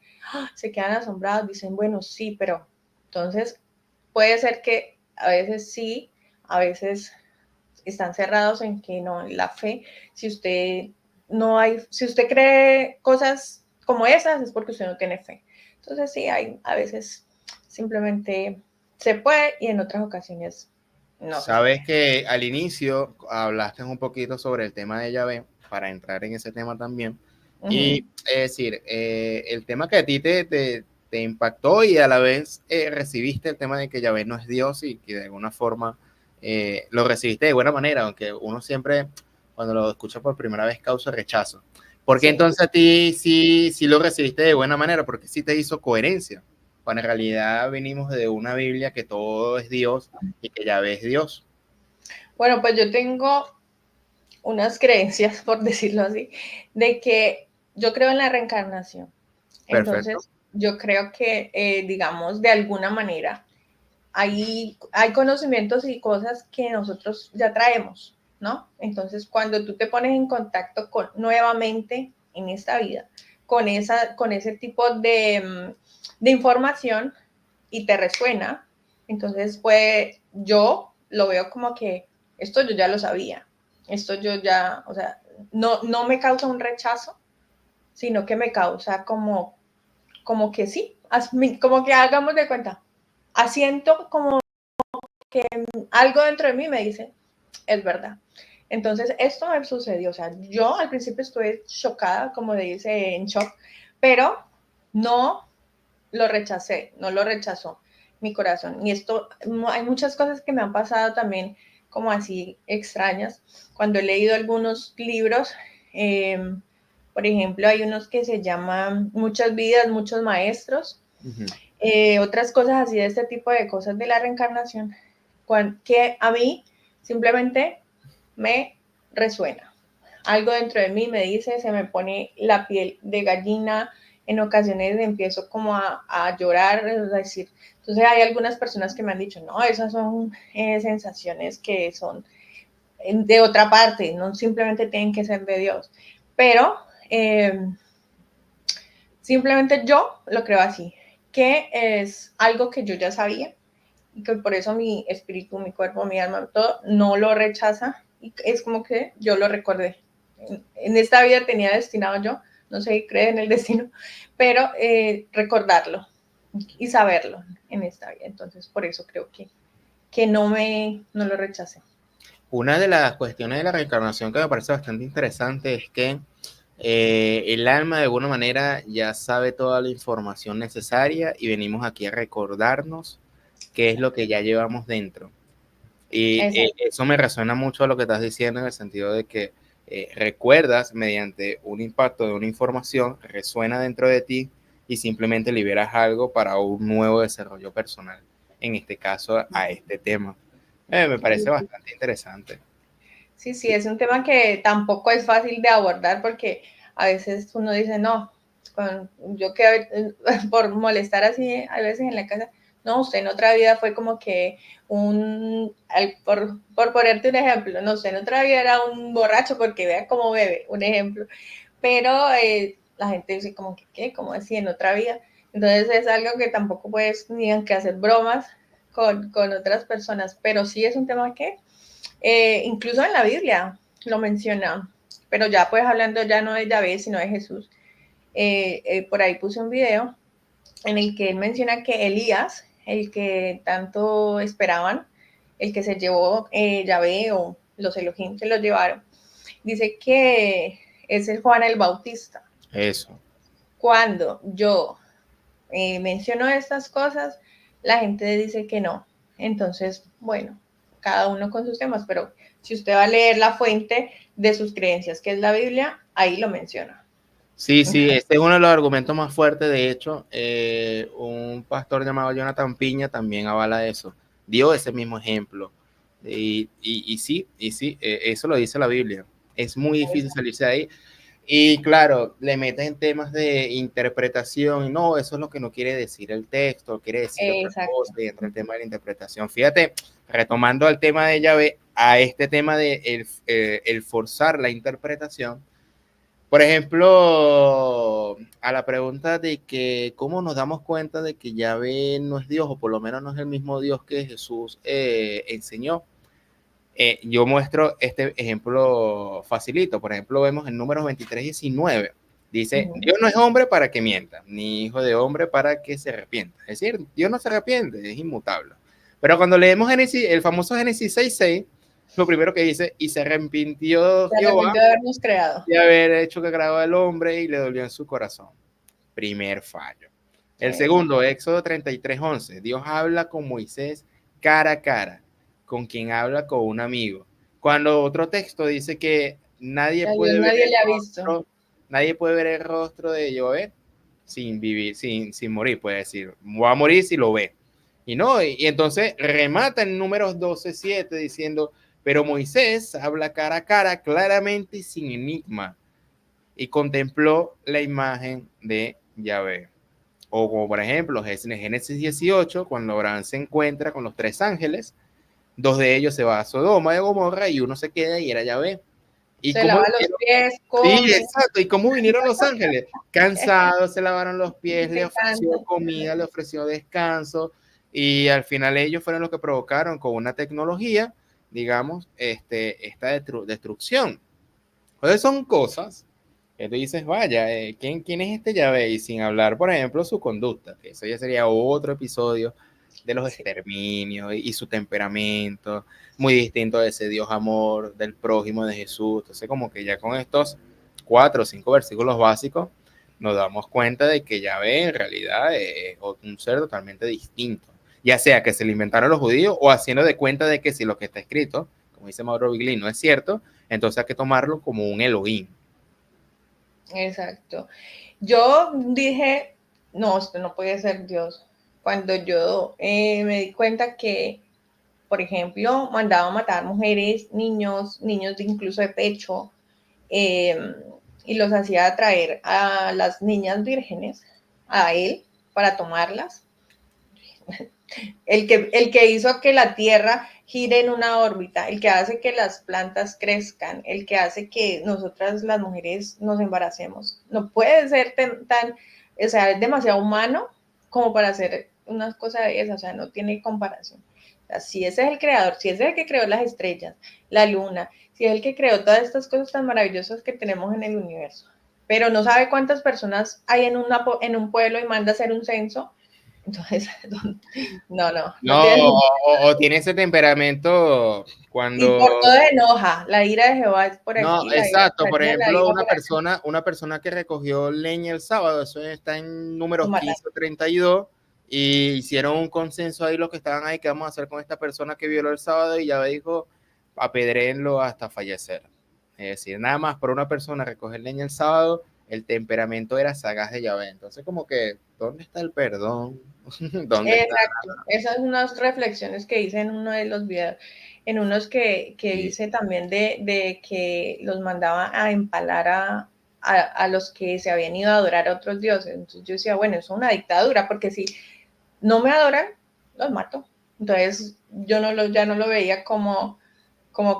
se quedan asombrados, dicen, bueno, sí, pero entonces puede ser que a veces sí, a veces están cerrados en que no, la fe, si usted no hay, si usted cree cosas como esas, es porque usted no tiene fe. Entonces sí, hay a veces simplemente se puede y en otras ocasiones no se Sabes puede. que al inicio hablaste un poquito sobre el tema de Yahvé, para entrar en ese tema también. Uh -huh. Y es decir, el tema que a ti te impactó y a la vez recibiste el tema de que Yahvé no es Dios y que de alguna forma lo recibiste de buena manera, aunque uno siempre cuando lo escucha por primera vez causa rechazo. ¿Por qué Sí. entonces a ti sí lo recibiste de buena manera? Porque sí te hizo coherencia, cuando en realidad venimos de una Biblia que todo es Dios y que Yahvé es Dios. Bueno, pues yo tengo unas creencias, por decirlo así, de que yo creo en la reencarnación. Perfecto. Entonces, yo creo que, digamos, de alguna manera, hay conocimientos y cosas que nosotros ya traemos, ¿no? Entonces, cuando tú te pones en contacto nuevamente en esta vida, con ese tipo de información y te resuena, entonces, pues yo lo veo como que esto yo ya lo sabía, esto yo ya, o sea, no me causa un rechazo, sino que me causa como que sí, como que hagamos de cuenta, asiento como que algo dentro de mí me dice, es verdad. Entonces, esto me sucedió, o sea, yo al principio estuve chocada, como dice, en shock, pero no lo rechacé, no lo rechazó mi corazón. Y esto, hay muchas cosas que me han pasado también como así extrañas. Cuando he leído algunos libros, por ejemplo, hay unos que se llaman Muchas vidas, muchos maestros, otras cosas así de este tipo de cosas de la reencarnación, que a mí simplemente me resuena. Algo dentro de mí me dice, se me pone la piel de gallina, en ocasiones empiezo como a llorar, es decir, entonces hay algunas personas que me han dicho, no, esas son sensaciones que son de otra parte, no simplemente tienen que ser de Dios, pero simplemente yo lo creo así, que es algo que yo ya sabía y que por eso mi espíritu, mi cuerpo, mi alma, todo no lo rechaza y es como que yo lo recordé. En esta vida tenía destinado yo, no sé, cree en el destino, pero recordarlo y saberlo en esta vida. Entonces, por eso creo que no lo rechacé. Una de las cuestiones de la reencarnación que me parece bastante interesante es que el alma de alguna manera ya sabe toda la información necesaria y venimos aquí a recordarnos qué es lo que ya llevamos dentro. Y eso me resuena mucho a lo que estás diciendo en el sentido de que recuerdas mediante un impacto de una información, resuena dentro de ti y simplemente liberas algo para un nuevo desarrollo personal, en este caso a este tema. Me parece bastante interesante. Sí, sí, es un tema que tampoco es fácil de abordar porque a veces uno dice, no, yo que por molestar así a veces en la casa, no, usted en otra vida fue como que por ponerte un ejemplo, no, usted en otra vida era un borracho porque vea cómo bebe, un ejemplo, pero la gente dice como que, ¿qué? ¿Cómo así en otra vida? Entonces es algo que tampoco puedes ni que hacer bromas con otras personas, pero sí es un tema que incluso en la Biblia lo menciona, pero ya pues hablando ya no de Yahvé, sino de Jesús. Por ahí puse un video en el que él menciona que Elías, el que tanto esperaban, el que se llevó Yahvé o los Elohim se lo llevaron, dice que es el Juan el Bautista. Eso. Cuando yo menciono estas cosas, la gente dice que no. Entonces, bueno, cada uno con sus temas, pero si usted va a leer la fuente de sus creencias, que es la Biblia, ahí lo menciona. Sí, sí, este es uno de los argumentos más fuertes. De hecho, un pastor llamado Jonathan Piña también avala eso. Dio ese mismo ejemplo. Y sí, eso lo dice la Biblia. Es muy difícil salirse de ahí. Y claro, le meten temas de interpretación. No, eso es lo que no quiere decir el texto, quiere decir otra Exacto. cosa. Y entra el tema de la interpretación. Fíjate, retomando al tema de Yahvé, a este tema de el forzar la interpretación. Por ejemplo, a la pregunta de que cómo nos damos cuenta de que Yahvé no es Dios, o por lo menos no es el mismo Dios que Jesús enseñó, yo muestro este ejemplo facilito. Por ejemplo, vemos en Números 23:19. Dice, Dios no es hombre para que mienta, ni hijo de hombre para que se arrepienta. Es decir, Dios no se arrepiente, es inmutable. Pero cuando leemos Génesis, el famoso Génesis 6:6, lo primero que dice, y se arrepintió Se Jehová arrepintió de habernos creado. de haber hecho que agradó al hombre y le dolió en su corazón. Primer fallo. El segundo, Éxodo 33:11. Dios habla con Moisés cara a cara, con quien habla con un amigo. Cuando otro texto dice que nadie A Dios puede ver nadie el le ha visto. rostro, nadie puede ver el rostro de Yahvé sin vivir, sin morir, puede decir, va a morir si lo ve. Y no, y entonces remata en Números 12:7 diciendo, pero Moisés habla cara a cara, claramente y sin enigma, y contempló la imagen de Yahvé. O como por ejemplo, en Génesis 18, cuando Abraham se encuentra con los 3 ángeles, 2 de ellos se va a Sodoma de Gomorra y uno se queda y era Yahvé. ¿Y Se cómo lava los vinieron? pies, Sí, come, exacto. ¿Y cómo vinieron los ángeles? Cansados, se lavaron los pies, le se ofreció canta. comida, le ofreció descanso y al final ellos fueron los que provocaron con una tecnología, digamos, esta destrucción. Entonces son cosas que tú dices, vaya, ¿quién es este Yahvé? Y sin hablar, por ejemplo, su conducta, que eso ya sería otro episodio de los Sí. exterminios y su temperamento, muy distinto de ese Dios amor, del prójimo de Jesús. Entonces, como que ya con estos 4 o 5 versículos básicos, nos damos cuenta de que Yahvé en realidad es un ser totalmente distinto. Ya sea que se le inventaron los judíos o haciendo de cuenta de que si lo que está escrito, como dice Mauro Biglin, no es cierto, entonces hay que tomarlo como un Elohim. Exacto. Yo dije, no, esto no puede ser Dios. Cuando yo me di cuenta que, por ejemplo, mandaba a matar mujeres, niños incluso de pecho, eh, y los hacía traer a las niñas vírgenes a él para tomarlas. El que hizo que la Tierra gire en una órbita, el que hace que las plantas crezcan, el que hace que nosotras las mujeres nos embaracemos. No puede ser tan, o sea, es demasiado humano como para hacer una cosa de esas, o sea, no tiene comparación. O sea, si ese es el creador, si ese es el que creó las estrellas, la luna, si es el que creó todas estas cosas tan maravillosas que tenemos en el universo, pero no sabe cuántas personas hay en un pueblo y manda a hacer un censo, entonces, no No, tiene. o tiene ese temperamento Y cuando... por todo enoja, la ira de Jehová es por No, aquí, exacto. Por la ejemplo, ira una por allá, persona que recogió leña el sábado, eso está en lo Números matan. 15 o 32, y hicieron un consenso ahí los que estaban ahí, ¿qué vamos a hacer con esta persona que violó el sábado? Y ya dijo, apedréenlo hasta fallecer. Es decir, nada más por una persona recoger leña el sábado, el temperamento era sagaz de Yahvé. Entonces, como que, ¿dónde está el perdón? ¿Dónde está? Exacto, esas son unas reflexiones que hice en uno de los videos, en unos que Sí. hice también de que los mandaba a empalar a los que se habían ido a adorar a otros dioses. Entonces yo decía, bueno, eso es una dictadura, porque si no me adoran, los mato. Entonces yo ya no lo veía como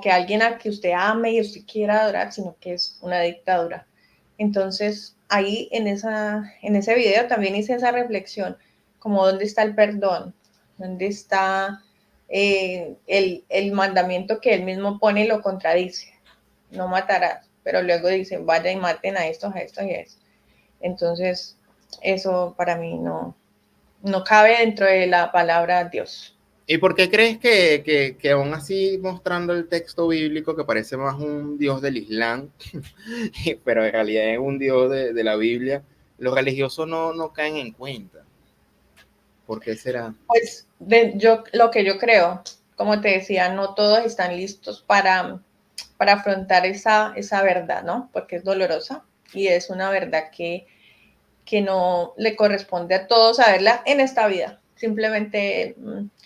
que alguien a que usted ame y usted quiera adorar, sino que es una dictadura. Entonces, ahí en ese video también hice esa reflexión, como dónde está el perdón, dónde está el mandamiento que él mismo pone y lo contradice, no matarás, pero luego dice, vaya y maten a estos, a estos y a estos. Entonces, eso para mí no cabe dentro de la palabra Dios. ¿Y por qué crees que aún así mostrando el texto bíblico que parece más un dios del Islam, pero en realidad es un dios de la Biblia, los religiosos no caen en cuenta? ¿Por qué será? Pues yo lo que yo creo, como te decía, no todos están listos para afrontar esa verdad, ¿no? Porque es dolorosa y es una verdad que no le corresponde a todos saberla en esta vida. Simplemente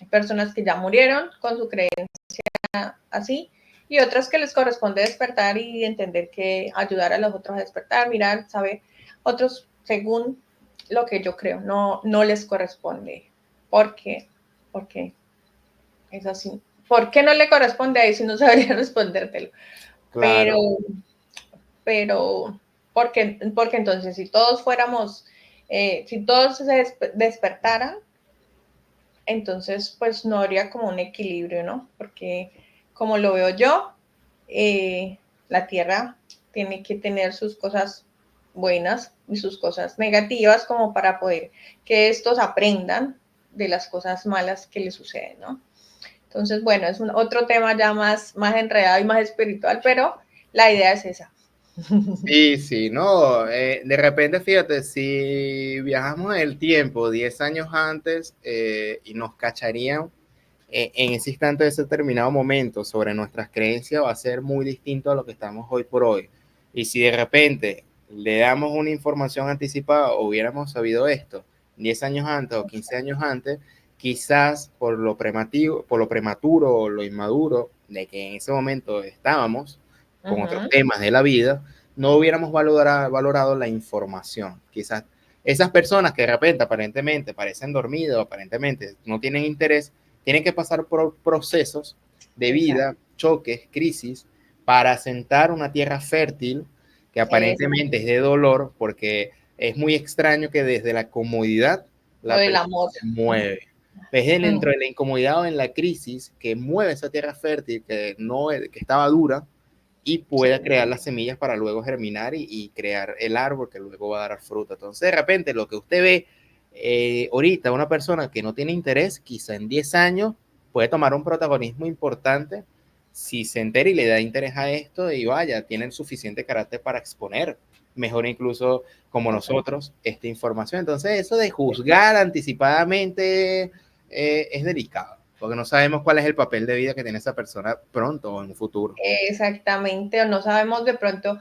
hay personas que ya murieron con su creencia así y otras que les corresponde despertar y entender que ayudar a los otros a despertar, mirar, saber, otros según lo que yo creo, no les corresponde. Porque es así. ¿Por qué no le corresponde ahí si no sabría respondértelo? Pero, Claro. porque entonces si todos fuéramos, si todos se despertaran, entonces pues no habría como un equilibrio, ¿no? Porque como lo veo yo, la Tierra tiene que tener sus cosas buenas y sus cosas negativas como para poder que estos aprendan de las cosas malas que les suceden, ¿no? Entonces, bueno, es otro tema ya más enredado y más espiritual, pero la idea es esa. Sí, sí, no, de repente, fíjate, si viajamos en el tiempo 10 años antes y nos cacharían en ese instante, de ese determinado momento, sobre nuestras creencias, va a ser muy distinto a lo que estamos hoy por hoy. Y si de repente le damos una información anticipada o hubiéramos sabido esto 10 años antes o 15 años antes, quizás por lo prematuro o lo inmaduro de que en ese momento estábamos con otros temas de la vida, no hubiéramos valorado la información. Quizás esas personas que de repente aparentemente parecen dormidas o aparentemente no tienen interés, tienen que pasar por procesos de vida, Exacto. choques, crisis, para asentar una tierra fértil que aparentemente es de dolor, porque es muy extraño que desde la comodidad O la del persona amor. se mueve. Es dentro de la incomodidad o en la crisis que mueve esa tierra fértil que estaba dura y pueda Sí. crear las semillas para luego germinar y crear el árbol que luego va a dar fruta. Entonces, de repente, lo que usted ve ahorita, una persona que no tiene interés, quizá en 10 años puede tomar un protagonismo importante si se entera y le da interés a esto y vaya, tienen suficiente carácter para exponer, mejor incluso como Exacto. nosotros, esta información. Entonces, eso de juzgar anticipadamente es delicado, porque no sabemos cuál es el papel de vida que tiene esa persona pronto o en un futuro. Exactamente, o no sabemos de pronto,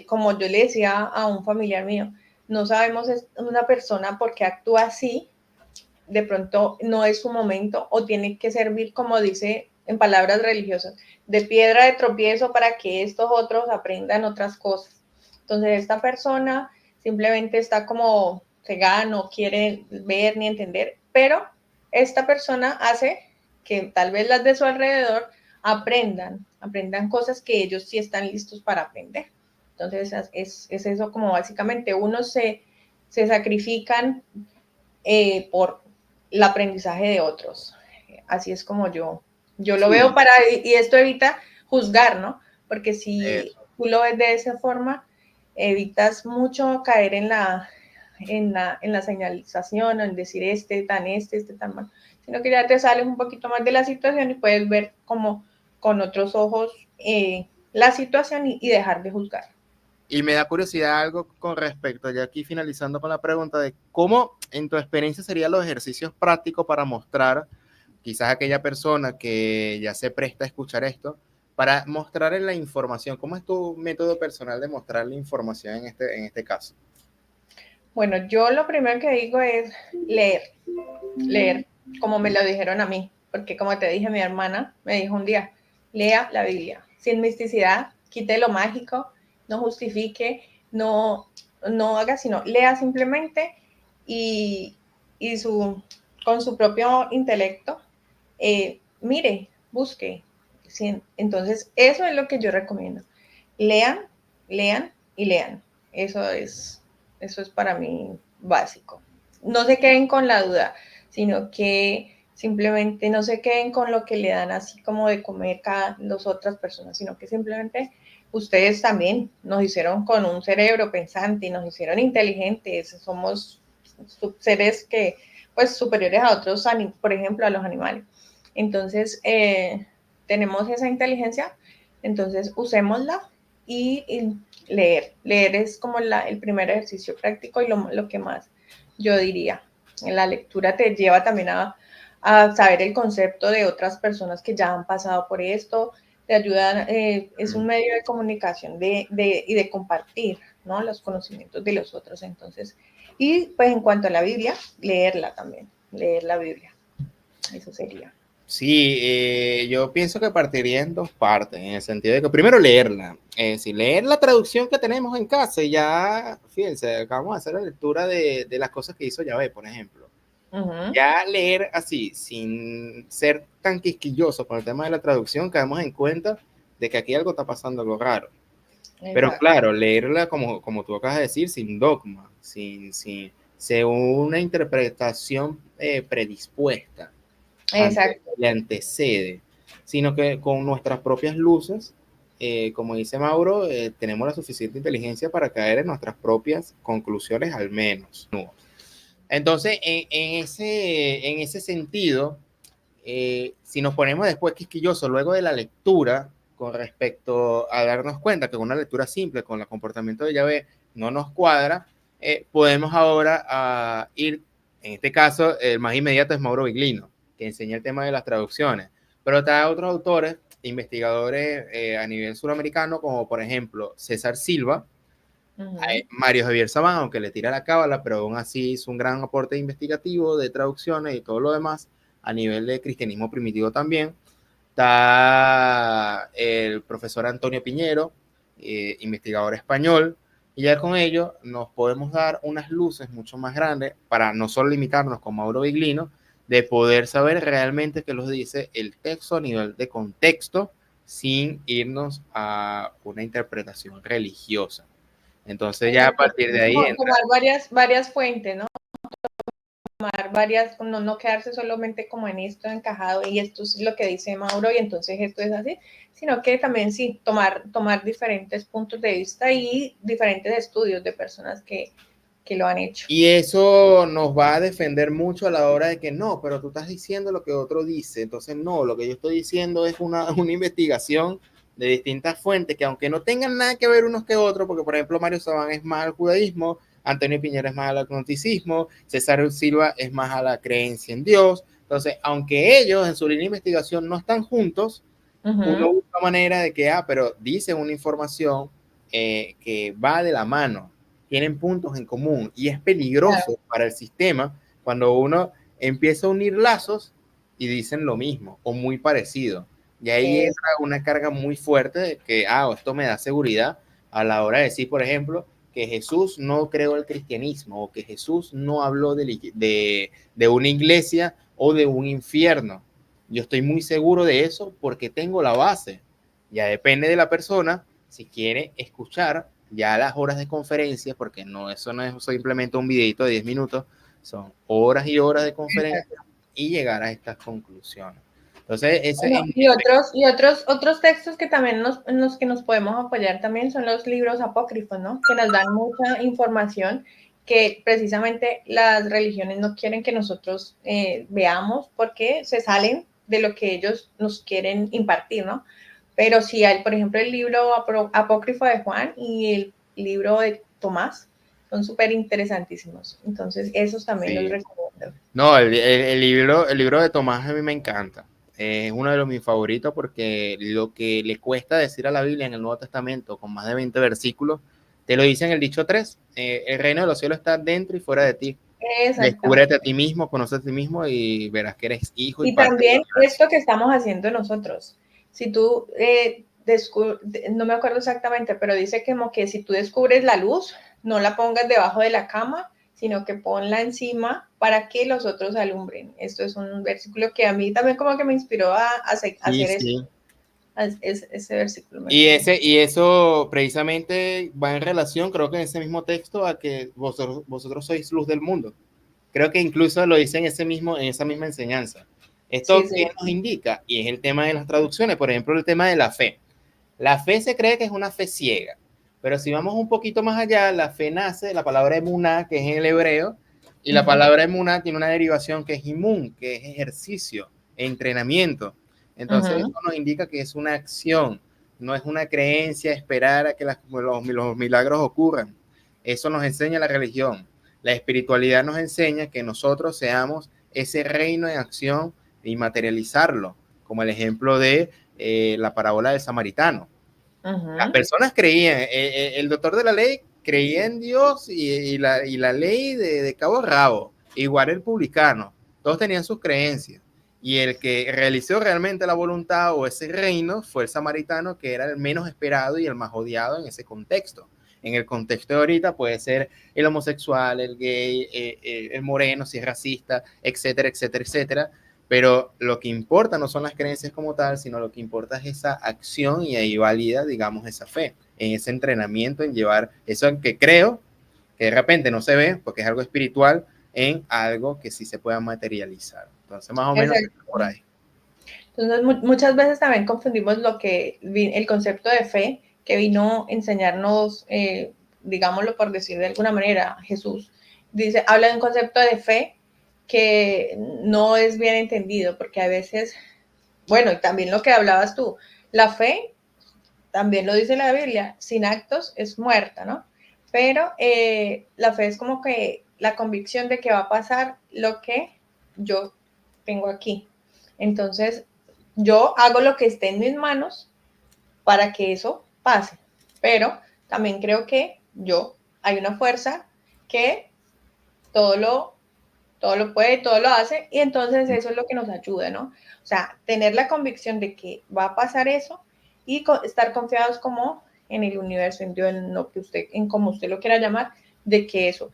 como yo le decía a un familiar mío, no sabemos es una persona por qué actúa así, de pronto no es su momento o tiene que servir, como dice en palabras religiosas, de piedra de tropiezo para que estos otros aprendan otras cosas. Entonces esta persona simplemente está como cegada, no quiere ver ni entender, pero esta persona hace que tal vez las de su alrededor aprendan cosas que ellos sí están listos para aprender. Entonces es eso como básicamente unos se sacrifican por el aprendizaje de otros. Así es como yo lo veo Sí, y esto evita juzgar, ¿no? Porque si eso. tú lo ves de esa forma, evitas mucho caer en la señalización o en decir este tan mal, sino que ya te sales un poquito más de la situación y puedes ver como con otros ojos la situación y dejar de juzgar. Y me da curiosidad algo con respecto, ya aquí finalizando con la pregunta de cómo en tu experiencia serían los ejercicios prácticos para mostrar quizás a aquella persona que ya se presta a escuchar esto, para mostrarle la información. ¿Cómo es tu método personal de mostrar la información en este caso? Bueno, yo lo primero que digo es leer, leer, como me lo dijeron a mí, porque como te dije, mi hermana me dijo un día, lea la Biblia, sin misticidad, quite lo mágico, no justifique, no haga, sino lea simplemente y, y con su propio intelecto, mire, busque. Sí, entonces, eso es lo que yo recomiendo. Lean, lean y lean. Eso es para mí básico. No se queden con la duda, sino que simplemente no se queden con lo que le dan así como de comer cada las otras personas, sino que simplemente ustedes también nos hicieron con un cerebro pensante y nos hicieron inteligentes, somos seres que pues superiores a otros, por ejemplo, a los animales. Entonces, tenemos esa inteligencia, entonces usémosla y leer. Leer es como el primer ejercicio práctico y lo que más yo diría. La lectura te lleva también a saber el concepto de otras personas que ya han pasado por esto, te ayudan, es un medio de comunicación y de compartir, ¿no? Los conocimientos de los otros. Entonces, y pues en cuanto a la Biblia, leerla también, leer la Biblia. Eso sería. Sí, yo pienso que partiría en dos partes, en el sentido de que primero leerla, es decir, leer la traducción que tenemos en casa y ya, fíjense, acabamos de hacer la lectura de las cosas que hizo Yahvé, por ejemplo. Ya leer así, sin ser tan quisquilloso con el tema de la traducción, caemos en cuenta de que aquí algo está pasando, algo raro. Exacto. Pero claro, leerla como tú acabas de decir, sin dogma, sin una interpretación predispuesta, Exacto. le antecede, sino que con nuestras propias luces, como dice Mauro, tenemos la suficiente inteligencia para caer en nuestras propias conclusiones al menos. Entonces, en ese sentido, si nos ponemos después quisquillosos luego de la lectura, con respecto a darnos cuenta que una lectura simple con el comportamiento de Yahvé no nos cuadra, podemos ahora ir, en este caso, el más inmediato es Mauro Viglino, que enseña el tema de las traducciones, pero está otros autores, investigadores a nivel suramericano, como por ejemplo César Silva, Mario Javier Sabán, aunque le tira la cábala, pero aún así hizo un gran aporte investigativo de traducciones y todo lo demás, a nivel de cristianismo primitivo también. Está el profesor Antonio Piñero, investigador español, y ya con ello nos podemos dar unas luces mucho más grandes para no solo limitarnos con Mauro Viglino, de poder saber realmente qué nos dice el texto a nivel de contexto sin irnos a una interpretación religiosa. Entonces ya a partir de ahí tomar varias fuentes, ¿no? Tomar varias, no quedarse solamente como en esto encajado y esto es lo que dice Mauro y entonces esto es así, sino que también sí, tomar diferentes puntos de vista y diferentes estudios de personas que lo han hecho. Y eso nos va a defender mucho a la hora de que no, pero tú estás diciendo lo que otro dice. Entonces, no, lo que yo estoy diciendo es una investigación de distintas fuentes que aunque no tengan nada que ver unos que otros, porque por ejemplo Mario Sabán es más al judaísmo, Antonio Piñera es más al agnosticismo, César Silva es más a la creencia en Dios. Entonces, aunque ellos en su línea de investigación no están juntos, uno busca manera de que, pero dicen una información que va de la mano, tienen puntos en común y es peligroso para el sistema cuando uno empieza a unir lazos y dicen lo mismo o muy parecido. Y ahí entra una carga muy fuerte de que, esto me da seguridad a la hora de decir, por ejemplo, que Jesús no creó el cristianismo o que Jesús no habló de una iglesia o de un infierno. Yo estoy muy seguro de eso porque tengo la base. Ya depende de la persona si quiere escuchar ya las horas de conferencia, porque eso no es simplemente un videito de 10 minutos, son horas y horas de conferencia y llegar a estas conclusiones. Entonces, otros textos que también en los que nos podemos apoyar también son los libros apócrifos, ¿no? Que nos dan mucha información que precisamente las religiones no quieren que nosotros veamos porque se salen de lo que ellos nos quieren impartir, ¿no? Pero sí hay, por ejemplo, el libro apócrifo de Juan y el libro de Tomás, son súper interesantísimos. Entonces, esos también los recomiendo. No, el libro de Tomás a mí me encanta. Es uno de mis favoritos porque lo que le cuesta decir a la Biblia en el Nuevo Testamento, con más de 20 versículos, te lo dice en el dicho 3. El reino de los cielos está dentro y fuera de ti. Descúbrete a ti mismo, conoce a ti mismo y verás que eres hijo y parte también esto que estamos haciendo nosotros. Si tú, no me acuerdo exactamente, pero dice como que si tú descubres la luz, no la pongas debajo de la cama, sino que ponla encima para que los otros alumbren. Esto es un versículo que a mí también como que me inspiró a hacer eso. Ese versículo. Y eso precisamente va en relación, creo que en ese mismo texto, a que vosotros sois luz del mundo. Creo que incluso lo dice en esa misma enseñanza. Esto ¿qué nos indica? Y es el tema de las traducciones, por ejemplo, el tema de la fe. La fe se cree que es una fe ciega, pero si vamos un poquito más allá, la fe nace de la palabra emuná, que es en el hebreo, y la palabra emuná tiene una derivación que es imun, que es ejercicio, entrenamiento. Entonces eso nos indica que es una acción, no es una creencia, esperar a que los milagros ocurran. Eso nos enseña la religión. La espiritualidad nos enseña que nosotros seamos ese reino en acción y materializarlo, como el ejemplo de la parábola del samaritano. Las personas creían, el doctor de la ley creía en Dios y la ley de cabo a rabo, igual el publicano, todos tenían sus creencias. Y el que realizó realmente la voluntad o ese reino fue el samaritano, que era el menos esperado y el más odiado en ese contexto. En el contexto de ahorita puede ser el homosexual, el gay, el moreno, si es racista, etcétera, etcétera, etcétera. Pero lo que importa no son las creencias como tal, sino lo que importa es esa acción y ahí valida, digamos, esa fe, en ese entrenamiento, en llevar eso que creo, que de repente no se ve porque es algo espiritual, en algo que sí se pueda materializar. Entonces, más o menos por ahí. Entonces, muchas veces también confundimos el concepto de fe que vino a enseñarnos, digámoslo por decir de alguna manera, Jesús. Habla de un concepto de fe que no es bien entendido, porque a veces, bueno, y también lo que hablabas tú, la fe, también lo dice la Biblia, sin actos es muerta, ¿no? Pero la fe es como que la convicción de que va a pasar lo que yo tengo aquí. Entonces, yo hago lo que esté en mis manos para que eso pase, pero también creo que hay una fuerza que todo lo puede, todo lo hace, y entonces eso es lo que nos ayuda, ¿no? O sea, tener la convicción de que va a pasar eso y estar confiados como en el universo, en Dios, en lo que usted, en como usted lo quiera llamar, de que eso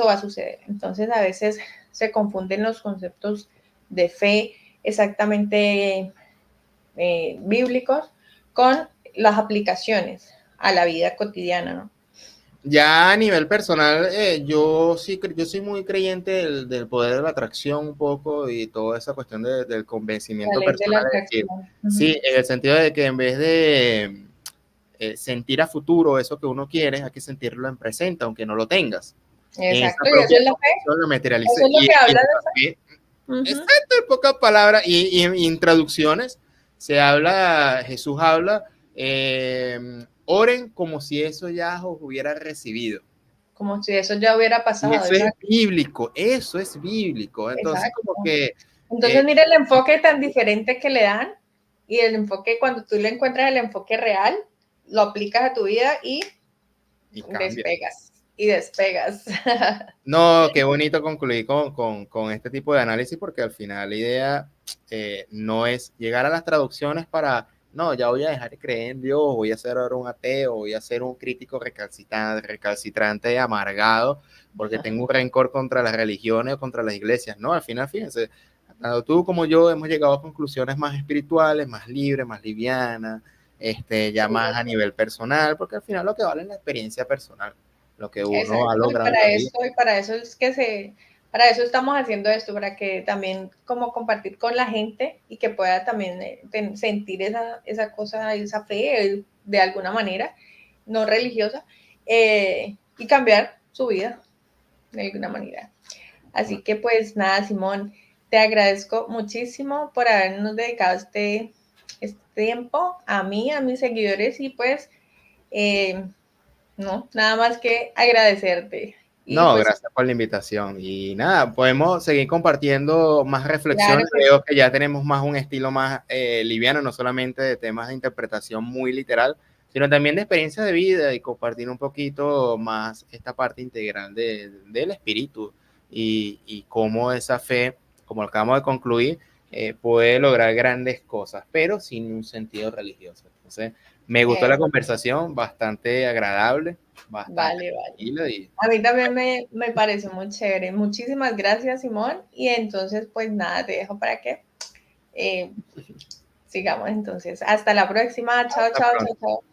va a suceder. Entonces, a veces se confunden los conceptos de fe exactamente bíblicos con las aplicaciones a la vida cotidiana, ¿no? Ya a nivel personal, yo soy muy creyente del poder de la atracción un poco y toda esa cuestión del convencimiento La ley de la personal. Es decir, atracción. sí, en el sentido de que en vez de sentir a futuro eso que uno quiere, hay que sentirlo en presente, aunque no lo tengas. En esa Exacto, y eso propia es la fe. convicción lo materialicé. Eso es lo que habla Y de eso. exacto, en pocas palabras, y en traducciones se habla, Jesús habla, oren como si eso ya os hubiera recibido. Como si eso ya hubiera Y pasado. eso es bíblico, eso es bíblico. Entonces, Exacto. como que... Entonces, mira el enfoque tan diferente que le dan, y el enfoque, cuando tú le encuentras el enfoque real, lo aplicas a tu vida y despegas. Y despegas. No, qué bonito concluir con este tipo de análisis, porque al final la idea no es llegar a las traducciones para, no, ya voy a dejar de creer en Dios, voy a ser ahora un ateo, voy a ser un crítico recalcitrante, amargado, porque tengo un rencor contra las religiones o contra las iglesias. No, al final, fíjense, tanto tú como yo hemos llegado a conclusiones más espirituales, más libres, más livianas, ya más a nivel personal, porque al final lo que vale es la experiencia personal, lo que uno ha Exacto, logrado en la vida. y para eso es para eso estamos haciendo esto, para que también como compartir con la gente y que pueda también sentir esa cosa, esa fe de alguna manera, no religiosa, y cambiar su vida de alguna manera. Así que pues nada, Simón, te agradezco muchísimo por habernos dedicado este tiempo a mí, a mis seguidores, y pues no, nada más que agradecerte. Y No, pues, gracias por la invitación. Y nada, podemos seguir compartiendo más claro reflexiones. que Veo que ya tenemos más un estilo más liviano, no solamente de temas de interpretación muy literal, sino también de experiencias de vida y compartir un poquito más esta parte integral del espíritu y cómo esa fe, como lo acabamos de concluir, puede lograr grandes cosas, pero sin un sentido religioso. Entonces, me gustó la conversación, bastante agradable, bastante vale. tranquila y A mí también me pareció muy chévere. Muchísimas gracias, Simón. Y entonces, pues nada, te dejo para que sigamos entonces. Hasta la próxima. Chao, hasta chao, chao, pronto. chao.